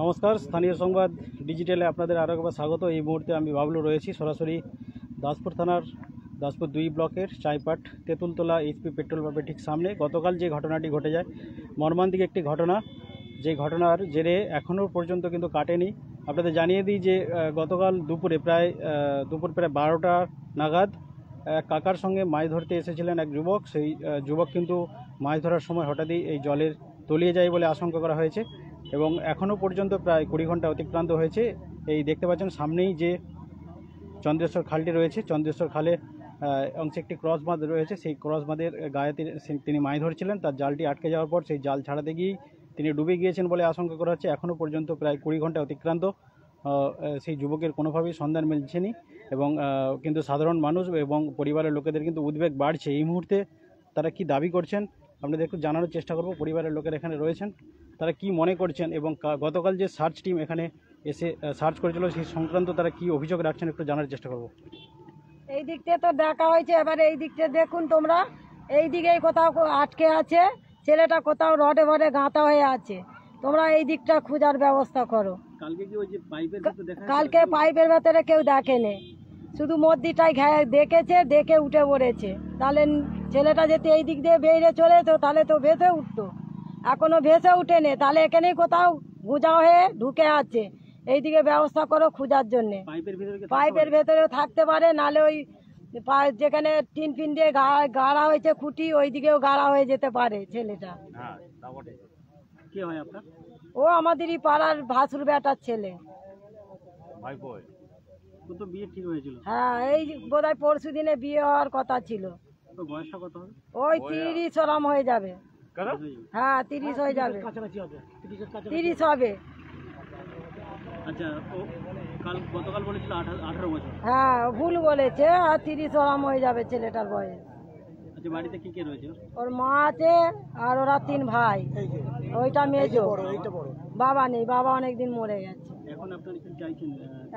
নমস্কার, স্থানীয় সংবাদ ডিজিটালে আপনাদের আরও একবার স্বাগত। এই মুহূর্তে আমি বাবলু রয়েছি সরাসরি দাসপুর থানার দাসপুর 2 ব্লকের চাইপাট তেঁতুলতলা এইচপি পেট্রোল পাম্পের ঠিক সামনে গতকাল যে ঘটনাটি ঘটে যায়, মর্মান্তিক একটি ঘটনা। যে ঘটনার জেরে এখনও পর্যন্ত কিন্তু কাটেনি। আপনাদের জানিয়ে দিই যে গতকাল দুপুরে প্রায় 12টা নাগাদ এক কাকার সঙ্গে মাছ ধরতে এসেছিলেন এক যুবক। সেই যুবক কিন্তু মাছ ধরার সময় হঠাৎই এই জলের তলিয়ে যায় বলে আশঙ্কা করা হয়েছে এবং এখনও পর্যন্ত প্রায় 20 ঘন্টা অতিক্রান্ত হয়েছে। এই দেখতে পাচ্ছেন সামনেই যে চন্দ্রেশ্বর খালটি রয়েছে, চন্দ্রেশ্বর খালে অংশে একটি ক্রস বাঁধ রয়েছে। সেই ক্রস বাঁধের গায়ে তিনি মাছ ধরছিলেন। তার জালটি আটকে যাওয়ার পর সেই জাল ছাড়াতে গিয়েই তিনি ডুবে গিয়েছেন বলে আশঙ্কা করা হচ্ছে। এখনও পর্যন্ত প্রায় 20 ঘন্টা অতিক্রান্ত, সেই যুবকের কোনোভাবেই সন্ধান মিলছেনি এবং কিন্তু সাধারণ মানুষ এবং পরিবারের লোকেদের কিন্তু উদ্বেগ বাড়ছে। এই মুহূর্তে তারা কি দাবি করছেন আপনাদের একটু জানানোর চেষ্টা করব। পরিবারের লোকেরা এখানে রয়েছেন, তারা কি মনে করছেন এবং গতকাল যে সার্চ টিম এখানে এসে সার্চ করেছিল সেই সংক্রান্ত তারা কি অভিযোগ রাখছেন একটু জানার চেষ্টা করব। এই দিকটা তো দেখা হয়েছে, এবার এই দিকটা দেখুন তোমরা। এই দিকেই কোথাও আটকে আছে, ছেলেটা কোথাও রডে ভরে গাঁথা হয়ে আছে। তোমরা এই দিকটা খোঁজার ব্যবস্থা করো। কালকে পাইপের ভেতরে কেউ দেখেনি, শুধু মধ্যিটাই দেখেছে, দেখে উঠে পড়েছে। তাহলে ছেলেটা যদি এই দিক দিয়ে বেরিয়ে চলে যেত তাহলে তো ভেসে উঠতো, এখনো ভেসে উঠেনি। তাহলে এখানেই কোথাও গুঁজা হয়ে ঢুকে আছে। এইদিকে ব্যবস্থা করো খোঁজার জন্যে। পাইপের ভেতরে থাকতে পারে, নালে ওই যেখানে টিন ফিন দিয়ে গাড়া হয়েছে খুঁটি, ওই দিকেও গাড়া হয়ে যেতে পারে ছেলেটা। ও আমাদেরই পাড়ার ভাসুর বেটার ছেলে। হ্যাঁ, এই বোধহয় পরশু দিনে বিয়ে হওয়ার কথা ছিল। ওই 30 ওরম হয়ে যাবে। হ্যাঁ, 30 হয়ে যাবে, 30 হবে। হ্যাঁ, ভুল বলেছে, আর 30 ওরম হয়ে যাবে ছেলেটার বয়স। ওর মা আছে আর ওরা 3 ভাই। ওইটা মেজো, বাবা নেই, বাবা অনেকদিন মরে গেছে।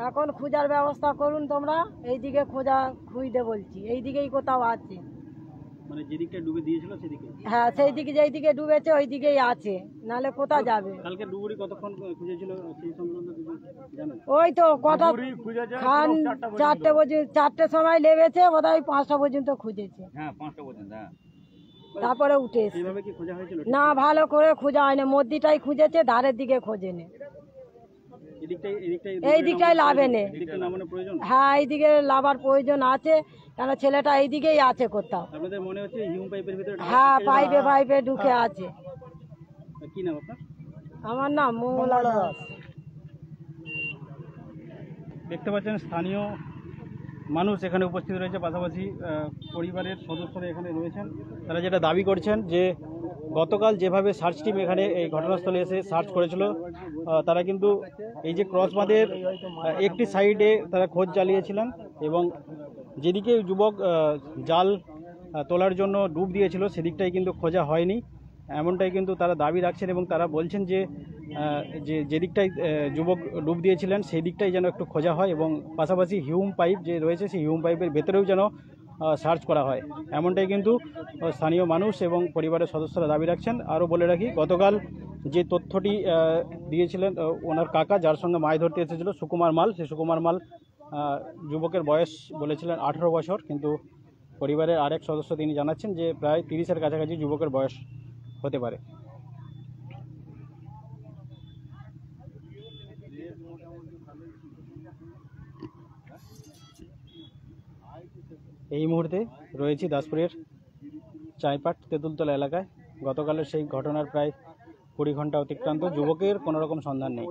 এখন খোঁজার ব্যবস্থা করুন তোমরা। এইদিকে খুঁজতে বলছি, এইদিকেই কোথাও আছে। হ্যাঁ, সেই দিকে যেই দিকে ডুবেছে ওই দিকেই আছে, নালে কোথায় যাবে। ওই তো কটা 4টের সময় লেগেছে, বোধহয় 5টা পর্যন্ত খুঁজেছে। তারপরে উঠে না, ভালো করে খোঁজা হয়নি, মধ্যিটাই খুঁজেছে, ধারের দিকে খোঁজেনি। এই দিকটাই লাভেনে। হ্যাঁ, এইদিকে লাভার প্রয়োজন আছে, কেন ছেলেটা এইদিকেই আছে কোথাও। হ্যাঁ, পাইপে ঢুকে আছে। আমার নাম মঙ্গলা দাস। দেখতে পাচ্ছেন স্থানীয় মানুষ এখানে উপস্থিত রয়েছে, পাশাপাশি পরিবারের সদস্যরা এখানে রয়েছেন। তারা যেটা দাবি করছেন যে গতকাল যেভাবে সার্চ টিম এখানে এই ঘটনাস্থলে এসে সার্চ করেছিল, তারা কিন্তু এই যে ক্রস বাঁধের একটি সাইডে তারা খোঁজ চালিয়েছিলেন এবং যেদিকে যুবক জাল তোলার জন্য ডুব দিয়েছিল সেদিকটাই কিন্তু খোঁজা হয়নি, এমনটাই কিন্তু তারা দাবি রাখছেন। এবং তারা বলছেন যে যেদিকটায় যুবক ডুব দিয়েছিলেন সেই দিকটাই যেন একটু খোঁজা হয় এবং পাশাপাশি হিউম পাইপ যে রয়েছে সেই হিউম পাইপের ভেতরেও যেন সার্চ করা হয়, এমনটাই কিন্তু স্থানীয় মানুষ এবং পরিবারের সদস্যরা দাবি রাখছেন। আরও বলে রাখি, গতকাল যে তথ্যটি দিয়েছিলেন ওনার কাকা, যার সঙ্গে মাছ ধরতে এসেছিল সুকুমার মাল, সেই সুকুমার মাল যুবকের বয়স বলেছিলেন 18 বছর, কিন্তু পরিবারের আরেক সদস্য তিনি জানাচ্ছেন যে প্রায় 30-এর কাছাকাছি যুবকের বয়স হতে পারে। এই মুহূর্তে রয়েছি দাসপুরের চাইপাট তেঁতুলতলা এলাকায়। গতকালের সেই ঘটনার প্রায় 20 ঘন্টা অতিক্রান্ত, যুবকের কোনো রকম সন্ধান নেই।